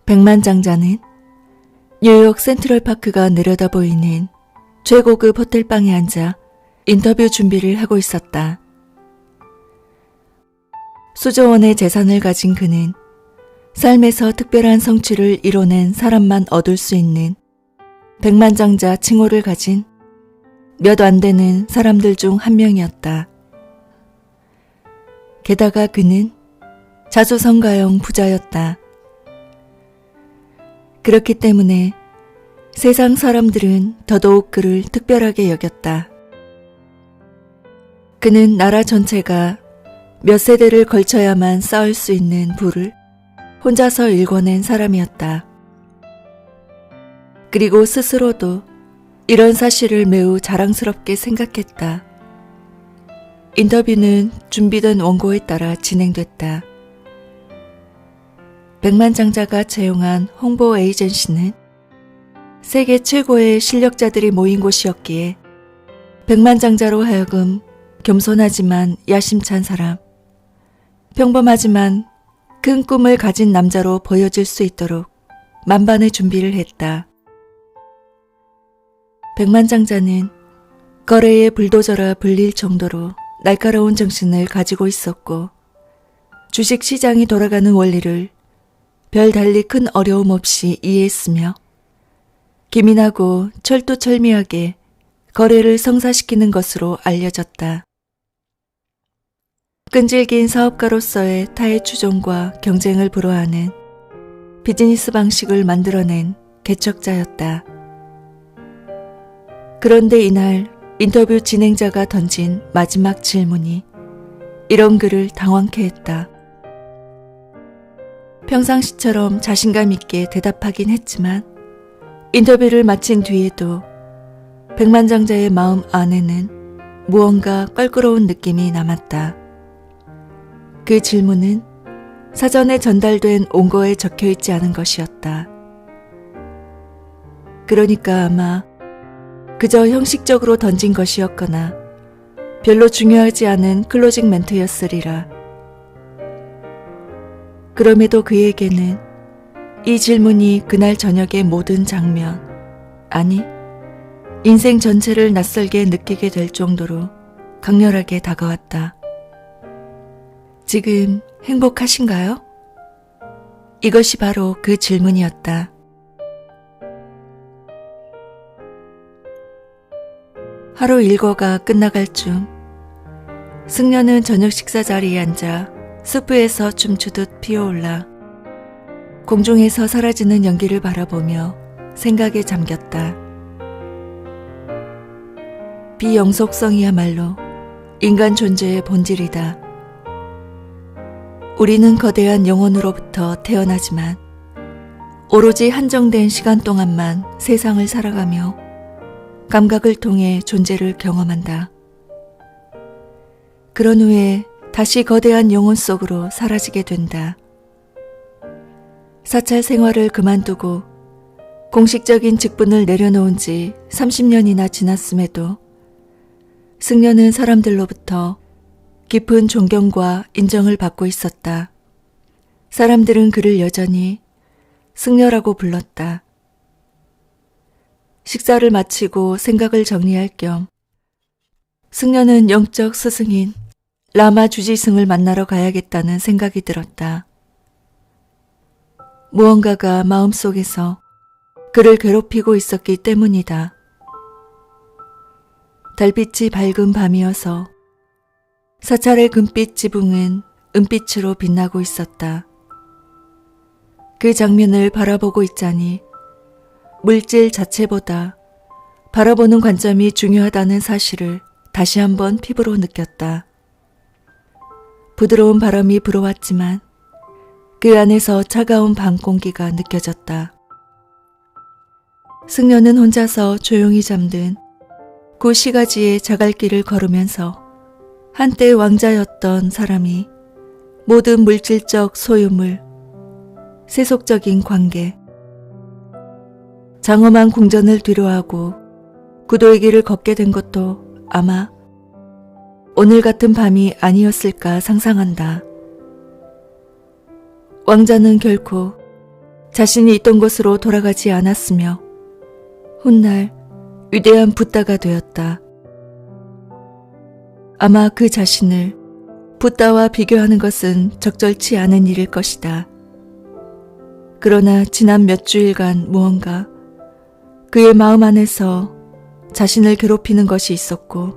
백만장자는 뉴욕 센트럴파크가 내려다 보이는 최고급 호텔방에 앉아 인터뷰 준비를 하고 있었다. 수조원의 재산을 가진 그는 삶에서 특별한 성취를 이뤄낸 사람만 얻을 수 있는 백만장자 칭호를 가진 몇 안 되는 사람들 중 한 명이었다. 게다가 그는 자수성가형 부자였다. 그렇기 때문에 세상 사람들은 더더욱 그를 특별하게 여겼다. 그는 나라 전체가 몇 세대를 걸쳐야만 쌓을 수 있는 부를 혼자서 일궈낸 사람이었다. 그리고 스스로도 이런 사실을 매우 자랑스럽게 생각했다. 인터뷰는 준비된 원고에 따라 진행됐다. 백만장자가 채용한 홍보 에이전시는 세계 최고의 실력자들이 모인 곳이었기에 백만장자로 하여금 겸손하지만 야심찬 사람, 평범하지만 큰 꿈을 가진 남자로 보여질 수 있도록 만반의 준비를 했다. 백만장자는 거래의 불도저라 불릴 정도로 날카로운 정신을 가지고 있었고 주식시장이 돌아가는 원리를 별달리 큰 어려움 없이 이해했으며 기민하고 철두철미하게 거래를 성사시키는 것으로 알려졌다. 끈질긴 사업가로서의 타의 추종과 경쟁을 불허하는 비즈니스 방식을 만들어낸 개척자였다. 그런데 이날 인터뷰 진행자가 던진 마지막 질문이 이런 그를 당황케 했다. 평상시처럼 자신감 있게 대답하긴 했지만 인터뷰를 마친 뒤에도 백만장자의 마음 안에는 무언가 껄끄러운 느낌이 남았다. 그 질문은 사전에 전달된 원고에 적혀있지 않은 것이었다. 그러니까 아마 그저 형식적으로 던진 것이었거나 별로 중요하지 않은 클로징 멘트였으리라. 그럼에도 그에게는 이 질문이 그날 저녁의 모든 장면, 아니 인생 전체를 낯설게 느끼게 될 정도로 강렬하게 다가왔다. 지금 행복하신가요? 이것이 바로 그 질문이었다. 하루 일과가 끝나갈 쯤 승려는 저녁 식사 자리에 앉아 수프에서 춤추듯 피어올라 공중에서 사라지는 연기를 바라보며 생각에 잠겼다. 비영속성이야말로 인간 존재의 본질이다. 우리는 거대한 영혼으로부터 태어나지만 오로지 한정된 시간 동안만 세상을 살아가며 감각을 통해 존재를 경험한다. 그런 후에 다시 거대한 영혼 속으로 사라지게 된다. 사찰 생활을 그만두고 공식적인 직분을 내려놓은 지 30년이나 지났음에도 승려는 사람들로부터 깊은 존경과 인정을 받고 있었다. 사람들은 그를 여전히 승려라고 불렀다. 식사를 마치고 생각을 정리할 겸 승려는 영적 스승인 라마 주지승을 만나러 가야겠다는 생각이 들었다. 무언가가 마음속에서 그를 괴롭히고 있었기 때문이다. 달빛이 밝은 밤이어서 사찰의 금빛 지붕은 은빛으로 빛나고 있었다. 그 장면을 바라보고 있자니 물질 자체보다 바라보는 관점이 중요하다는 사실을 다시 한번 피부로 느꼈다. 부드러운 바람이 불어왔지만 그 안에서 차가운 밤 공기가 느껴졌다. 승려는 혼자서 조용히 잠든 구시가지의 자갈길을 걸으면서 한때 왕자였던 사람이 모든 물질적 소유물, 세속적인 관계, 장엄한 궁전을 뒤로하고 구도의 길을 걷게 된 것도 아마 오늘 같은 밤이 아니었을까 상상한다. 왕자는 결코 자신이 있던 곳으로 돌아가지 않았으며 훗날 위대한 붓다가 되었다. 아마 그 자신을 붓다와 비교하는 것은 적절치 않은 일일 것이다. 그러나 지난 몇 주일간 무언가 그의 마음 안에서 자신을 괴롭히는 것이 있었고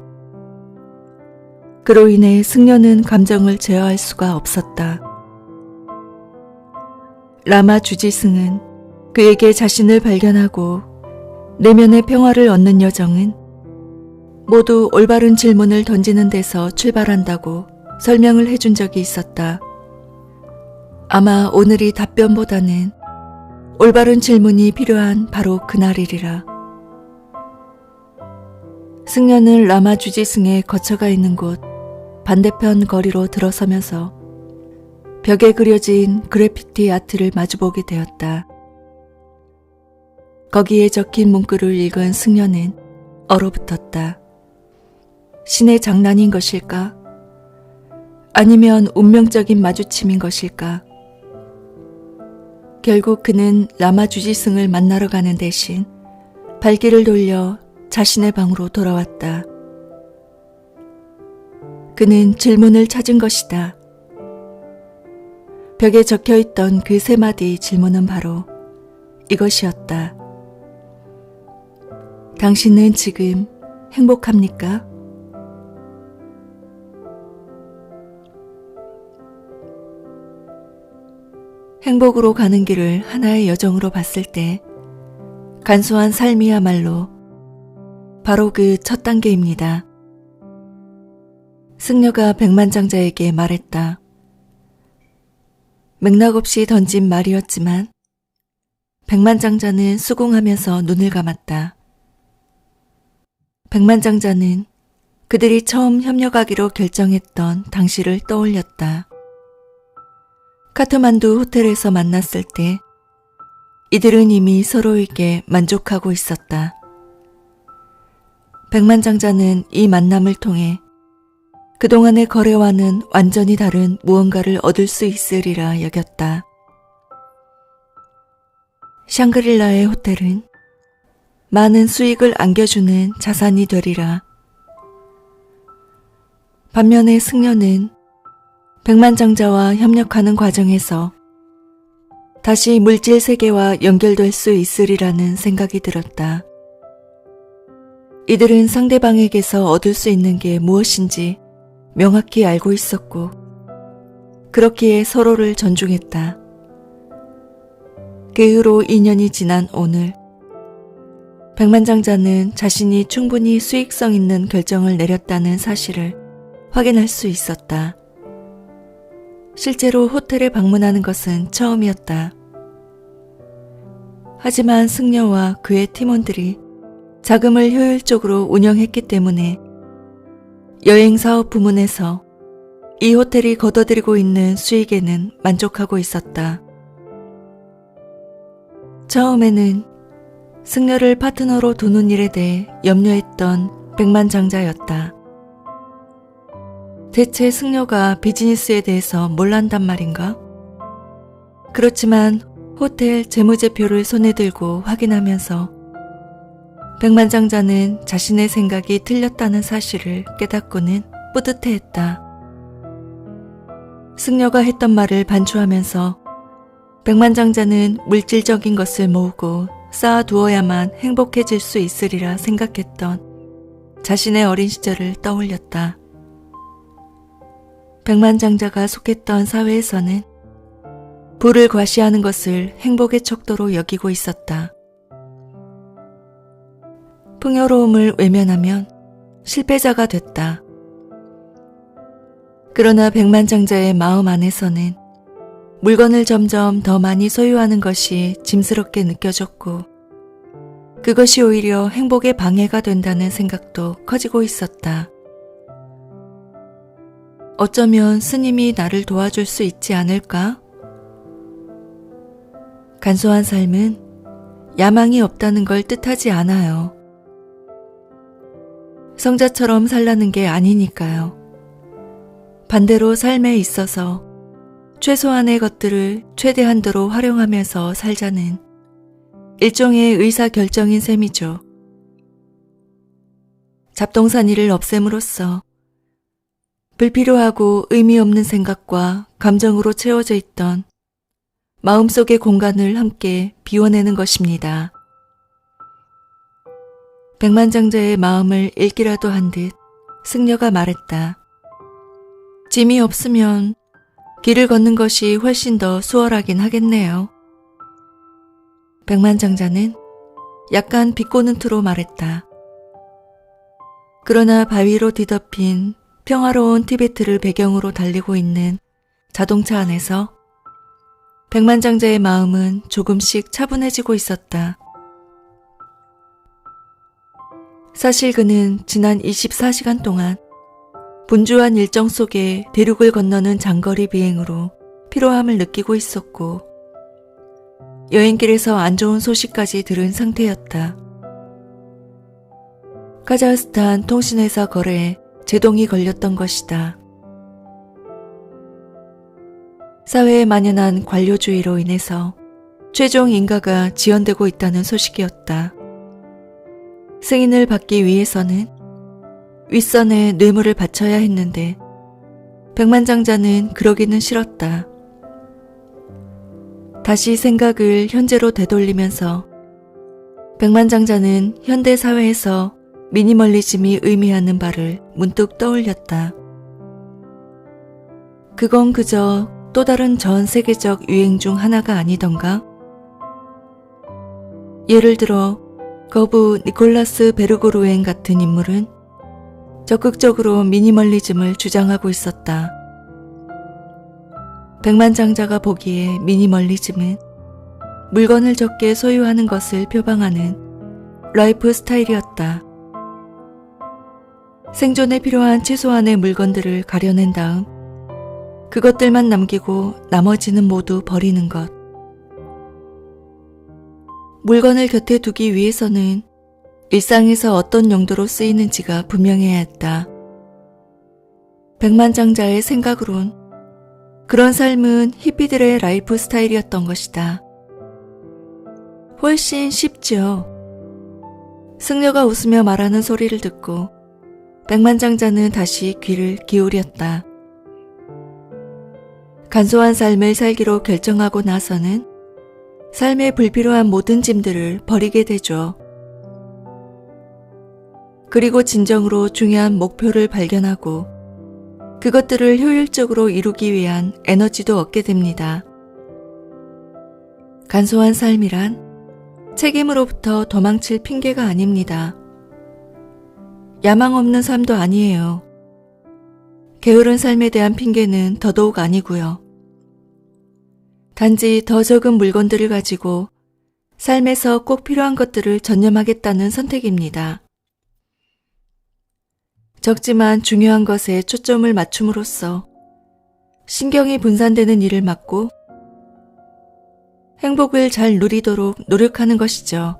그로 인해 승려는 감정을 제어할 수가 없었다. 라마 주지승은 그에게 자신을 발견하고 내면의 평화를 얻는 여정은 모두 올바른 질문을 던지는 데서 출발한다고 설명을 해준 적이 있었다. 아마 오늘이 답변보다는 올바른 질문이 필요한 바로 그날이리라. 승려는 라마 주지승의 거처가 있는 곳 반대편 거리로 들어서면서 벽에 그려진 그래피티 아트를 마주보게 되었다. 거기에 적힌 문구를 읽은 승려는 얼어붙었다. 신의 장난인 것일까? 아니면 운명적인 마주침인 것일까? 결국 그는 라마 주지승을 만나러 가는 대신 발길을 돌려 자신의 방으로 돌아왔다. 그는 질문을 찾은 것이다. 벽에 적혀있던 그 세 마디 질문은 바로 이것이었다. 당신은 지금 행복합니까? 행복으로 가는 길을 하나의 여정으로 봤을 때 간소한 삶이야말로 바로 그 첫 단계입니다. 승려가 백만장자에게 말했다. 맥락 없이 던진 말이었지만 백만장자는 수긍하면서 눈을 감았다. 백만장자는 그들이 처음 협력하기로 결정했던 당시를 떠올렸다. 카트만두 호텔에서 만났을 때 이들은 이미 서로에게 만족하고 있었다. 백만장자는 이 만남을 통해 그동안의 거래와는 완전히 다른 무언가를 얻을 수 있으리라 여겼다. 샹그릴라의 호텔은 많은 수익을 안겨주는 자산이 되리라. 반면에 승려는 백만장자와 협력하는 과정에서 다시 물질 세계와 연결될 수 있으리라는 생각이 들었다. 이들은 상대방에게서 얻을 수 있는 게 무엇인지 명확히 알고 있었고 그렇기에 서로를 존중했다. 그 후로 2년이 지난 오늘 백만장자는 자신이 충분히 수익성 있는 결정을 내렸다는 사실을 확인할 수 있었다. 실제로 호텔에 방문하는 것은 처음이었다. 하지만 승려와 그의 팀원들이 자금을 효율적으로 운영했기 때문에 여행사업 부문에서 이 호텔이 거둬들이고 있는 수익에는 만족하고 있었다. 처음에는 승려를 파트너로 두는 일에 대해 염려했던 백만장자였다. 대체 승려가 비즈니스에 대해서 뭘 안단 말인가? 그렇지만 호텔 재무제표를 손에 들고 확인하면서 백만장자는 자신의 생각이 틀렸다는 사실을 깨닫고는 뿌듯해했다. 승려가 했던 말을 반추하면서 백만장자는 물질적인 것을 모으고 쌓아두어야만 행복해질 수 있으리라 생각했던 자신의 어린 시절을 떠올렸다. 백만장자가 속했던 사회에서는 부를 과시하는 것을 행복의 척도로 여기고 있었다. 풍요로움을 외면하면 실패자가 됐다. 그러나 백만장자의 마음 안에서는 물건을 점점 더 많이 소유하는 것이 짐스럽게 느껴졌고 그것이 오히려 행복의 방해가 된다는 생각도 커지고 있었다. 어쩌면 스님이 나를 도와줄 수 있지 않을까? 간소한 삶은 야망이 없다는 걸 뜻하지 않아요. 성자처럼 살라는 게 아니니까요. 반대로 삶에 있어서 최소한의 것들을 최대한도로 활용하면서 살자는 일종의 의사결정인 셈이죠. 잡동사니를 없앰으로써 불필요하고 의미 없는 생각과 감정으로 채워져 있던 마음속의 공간을 함께 비워내는 것입니다. 백만장자의 마음을 읽기라도 한 듯 승려가 말했다. 짐이 없으면 길을 걷는 것이 훨씬 더 수월하긴 하겠네요. 백만장자는 약간 비꼬는 투로 말했다. 그러나 바위로 뒤덮인 평화로운 티베트를 배경으로 달리고 있는 자동차 안에서 백만장자의 마음은 조금씩 차분해지고 있었다. 사실 그는 지난 24시간 동안 분주한 일정 속에 대륙을 건너는 장거리 비행으로 피로함을 느끼고 있었고 여행길에서 안 좋은 소식까지 들은 상태였다. 카자흐스탄 통신회사 거래에 제동이 걸렸던 것이다. 사회에 만연한 관료주의로 인해서 최종 인가가 지연되고 있다는 소식이었다. 승인을 받기 위해서는 윗선에 뇌물을 바쳐야 했는데 백만장자는 그러기는 싫었다. 다시 생각을 현재로 되돌리면서 백만장자는 현대 사회에서 미니멀리즘이 의미하는 바를 문득 떠올렸다. 그건 그저 또 다른 전 세계적 유행 중 하나가 아니던가? 예를 들어 거부 니콜라스 베르고르행 같은 인물은 적극적으로 미니멀리즘을 주장하고 있었다. 백만장자가 보기에 미니멀리즘은 물건을 적게 소유하는 것을 표방하는 라이프 스타일이었다. 생존에 필요한 최소한의 물건들을 가려낸 다음 그것들만 남기고 나머지는 모두 버리는 것. 물건을 곁에 두기 위해서는 일상에서 어떤 용도로 쓰이는지가 분명해야 했다. 백만장자의 생각으론 그런 삶은 히피들의 라이프 스타일이었던 것이다. 훨씬 쉽죠. 승려가 웃으며 말하는 소리를 듣고 백만장자는 다시 귀를 기울였다. 간소한 삶을 살기로 결정하고 나서는 삶에 불필요한 모든 짐들을 버리게 되죠. 그리고 진정으로 중요한 목표를 발견하고 그것들을 효율적으로 이루기 위한 에너지도 얻게 됩니다. 간소한 삶이란 책임으로부터 도망칠 핑계가 아닙니다. 야망 없는 삶도 아니에요. 게으른 삶에 대한 핑계는 더더욱 아니고요. 단지 더 적은 물건들을 가지고 삶에서 꼭 필요한 것들을 전념하겠다는 선택입니다. 적지만 중요한 것에 초점을 맞춤으로써 신경이 분산되는 일을 막고 행복을 잘 누리도록 노력하는 것이죠.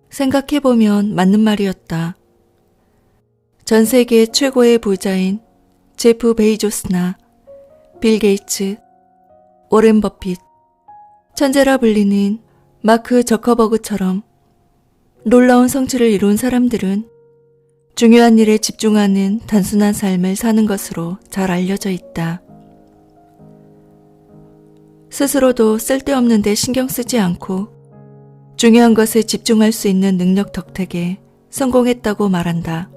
생각해보면 맞는 말이었다. 전 세계 최고의 부자인 제프 베이조스나 빌 게이츠, 워렌 버핏, 천재라 불리는 마크 저커버그처럼 놀라운 성취를 이룬 사람들은 중요한 일에 집중하는 단순한 삶을 사는 것으로 잘 알려져 있다. 스스로도 쓸데없는 데 신경 쓰지 않고 중요한 것에 집중할 수 있는 능력 덕택에 성공했다고 말한다.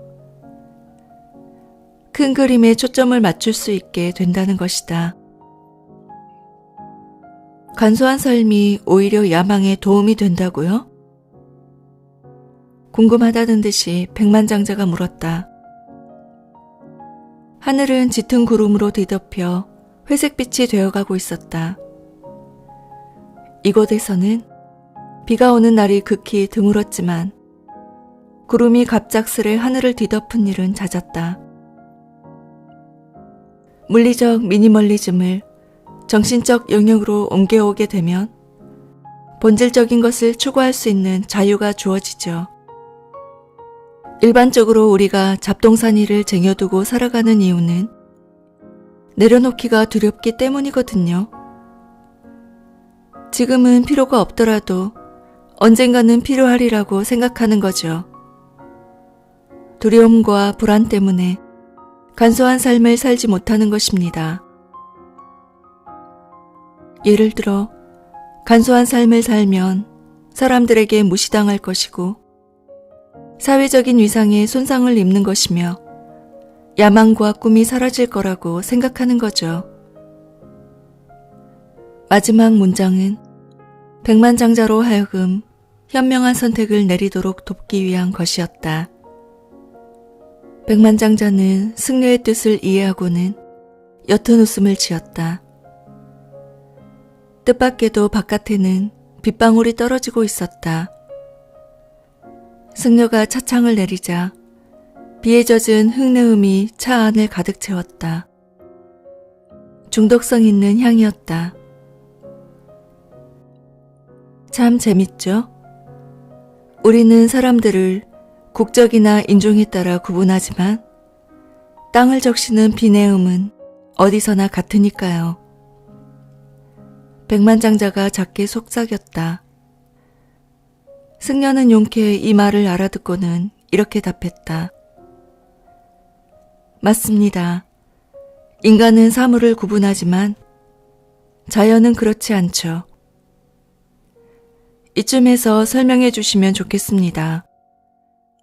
큰 그림에 초점을 맞출 수 있게 된다는 것이다. 간소한 삶이 오히려 야망에 도움이 된다고요? 궁금하다는 듯이 백만장자가 물었다. 하늘은 짙은 구름으로 뒤덮여 회색빛이 되어가고 있었다. 이곳에서는 비가 오는 날이 극히 드물었지만 구름이 갑작스레 하늘을 뒤덮은 일은 잦았다. 물리적 미니멀리즘을 정신적 영역으로 옮겨오게 되면 본질적인 것을 추구할 수 있는 자유가 주어지죠. 일반적으로 우리가 잡동사니를 쟁여두고 살아가는 이유는 내려놓기가 두렵기 때문이거든요. 지금은 필요가 없더라도 언젠가는 필요하리라고 생각하는 거죠. 두려움과 불안 때문에 간소한 삶을 살지 못하는 것입니다. 예를 들어 간소한 삶을 살면 사람들에게 무시당할 것이고 사회적인 위상에 손상을 입는 것이며 야망과 꿈이 사라질 거라고 생각하는 거죠. 마지막 문장은 백만장자로 하여금 현명한 선택을 내리도록 돕기 위한 것이었다. 백만장자는 승려의 뜻을 이해하고는 옅은 웃음을 지었다. 뜻밖에도 바깥에는 빗방울이 떨어지고 있었다. 승려가 차창을 내리자 비에 젖은 흙내음이 차 안을 가득 채웠다. 중독성 있는 향이었다. 참 재밌죠? 우리는 사람들을 국적이나 인종에 따라 구분하지만 땅을 적시는 비내음은 어디서나 같으니까요. 백만장자가 작게 속삭였다. 승려는 용케 이 말을 알아듣고는 이렇게 답했다. 맞습니다. 인간은 사물을 구분하지만 자연은 그렇지 않죠. 이쯤에서 설명해 주시면 좋겠습니다.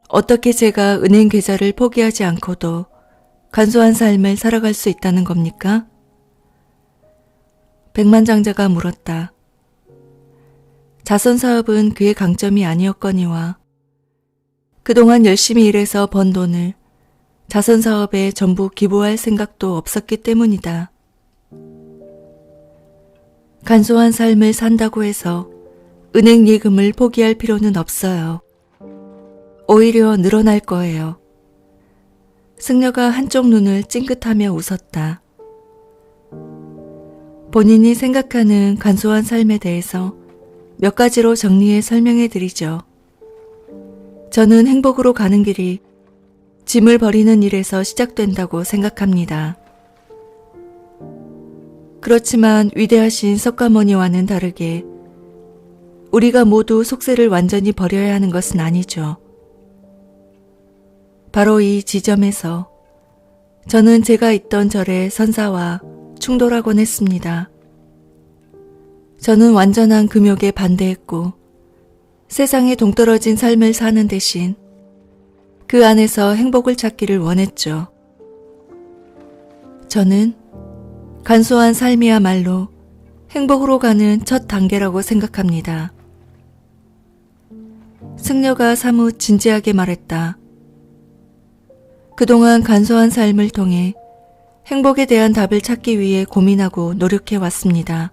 어떻게 제가 은행 계좌를 포기하지 않고도 간소한 삶을 살아갈 수 있다는 겁니까? 백만장자가 물었다. 자선사업은 그의 강점이 아니었거니와 그동안 열심히 일해서 번 돈을 자선사업에 전부 기부할 생각도 없었기 때문이다. 간소한 삶을 산다고 해서 은행 예금을 포기할 필요는 없어요. 오히려 늘어날 거예요. 승려가 한쪽 눈을 찡긋하며 웃었다. 본인이 생각하는 간소한 삶에 대해서 몇 가지로 정리해 설명해 드리죠. 저는 행복으로 가는 길이 짐을 버리는 일에서 시작된다고 생각합니다. 그렇지만 위대하신 석가모니와는 다르게 우리가 모두 속세를 완전히 버려야 하는 것은 아니죠. 바로 이 지점에서 저는 제가 있던 절의 선사와 충돌하곤 했습니다. 저는 완전한 금욕에 반대했고 세상에 동떨어진 삶을 사는 대신 그 안에서 행복을 찾기를 원했죠. 저는 간소한 삶이야말로 행복으로 가는 첫 단계라고 생각합니다. 승려가 사뭇 진지하게 말했다. 그동안 간소한 삶을 통해 행복에 대한 답을 찾기 위해 고민하고 노력해 왔습니다.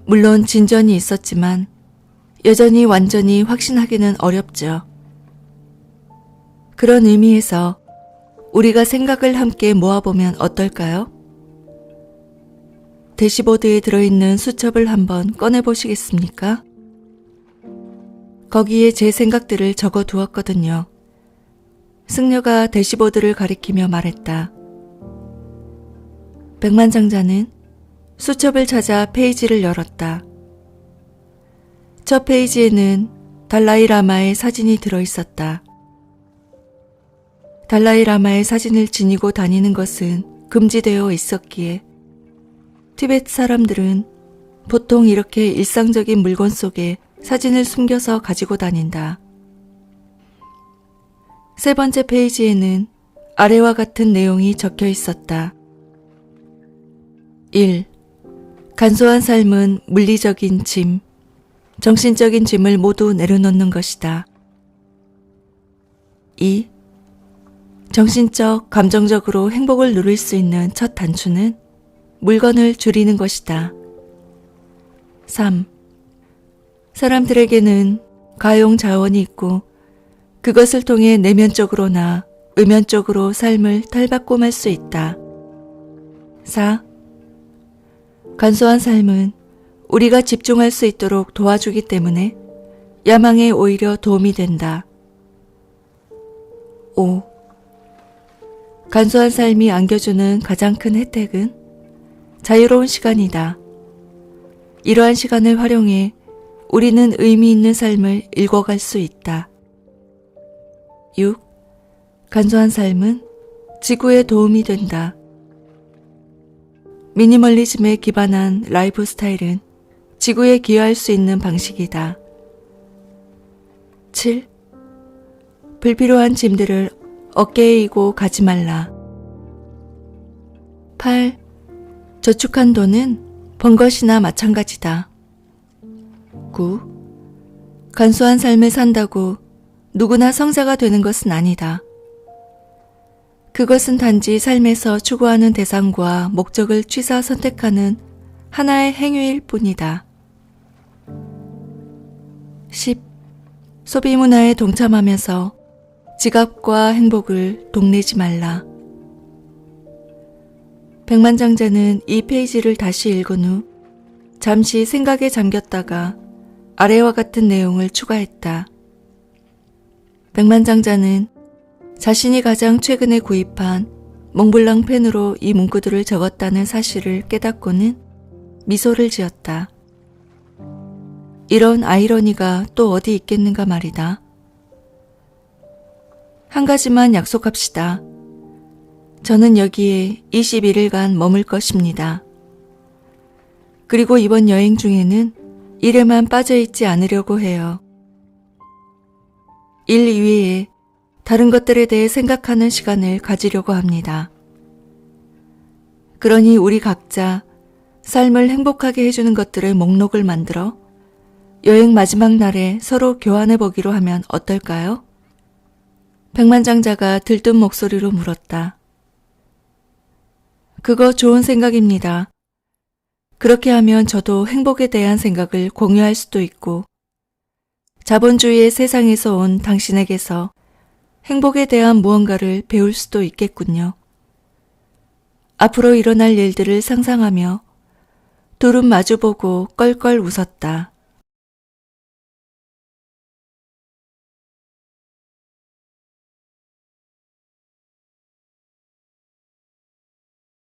물론 진전이 있었지만 여전히 완전히 확신하기는 어렵죠. 그런 의미에서 우리가 생각을 함께 모아보면 어떨까요? 대시보드에 들어있는 수첩을 한번 꺼내보시겠습니까? 거기에 제 생각들을 적어두었거든요. 승려가 대시보드를 가리키며 말했다. 백만장자는 수첩을 찾아 페이지를 열었다. 첫 페이지에는 달라이 라마의 사진이 들어있었다. 달라이 라마의 사진을 지니고 다니는 것은 금지되어 있었기에 티베트 사람들은 보통 이렇게 일상적인 물건 속에 사진을 숨겨서 가지고 다닌다. 세 번째 페이지에는 아래와 같은 내용이 적혀 있었다. 1. 간소한 삶은 물리적인 짐, 정신적인 짐을 모두 내려놓는 것이다. 2. 정신적, 감정적으로 행복을 누릴 수 있는 첫 단추는 물건을 줄이는 것이다. 3. 사람들에게는 가용 자원이 있고 그것을 통해 내면적으로나 외면적으로 삶을 탈바꿈할 수 있다. 4. 간소한 삶은 우리가 집중할 수 있도록 도와주기 때문에 야망에 오히려 도움이 된다. 5. 간소한 삶이 안겨주는 가장 큰 혜택은 자유로운 시간이다. 이러한 시간을 활용해 우리는 의미 있는 삶을 읽어갈 수 있다. 6. 간소한 삶은 지구에 도움이 된다. 미니멀리즘에 기반한 라이프 스타일은 지구에 기여할 수 있는 방식이다. 7. 불필요한 짐들을 어깨에 이고 가지 말라. 8. 저축한 돈은 번 것이나 마찬가지다. 9. 간소한 삶을 산다고 누구나 성자가 되는 것은 아니다. 그것은 단지 삶에서 추구하는 대상과 목적을 취사 선택하는 하나의 행위일 뿐이다. 10. 소비 문화에 동참하면서 지갑과 행복을 동내지 말라. 백만장자는 이 페이지를 다시 읽은 후 잠시 생각에 잠겼다가 아래와 같은 내용을 추가했다. 백만장자는 자신이 가장 최근에 구입한 몽블랑 펜으로 이 문구들을 적었다는 사실을 깨닫고는 미소를 지었다. 이런 아이러니가 또 어디 있겠는가 말이다. 한 가지만 약속합시다. 저는 여기에 21일간 머물 것입니다. 그리고 이번 여행 중에는 일에만 빠져있지 않으려고 해요. 일 이외에 다른 것들에 대해 생각하는 시간을 가지려고 합니다. 그러니 우리 각자 삶을 행복하게 해주는 것들의 목록을 만들어 여행 마지막 날에 서로 교환해 보기로 하면 어떨까요? 백만장자가 들뜬 목소리로 물었다. 그거 좋은 생각입니다. 그렇게 하면 저도 행복에 대한 생각을 공유할 수도 있고 자본주의의 세상에서 온 당신에게서 행복에 대한 무언가를 배울 수도 있겠군요. 앞으로 일어날 일들을 상상하며 둘은 마주보고 껄껄 웃었다.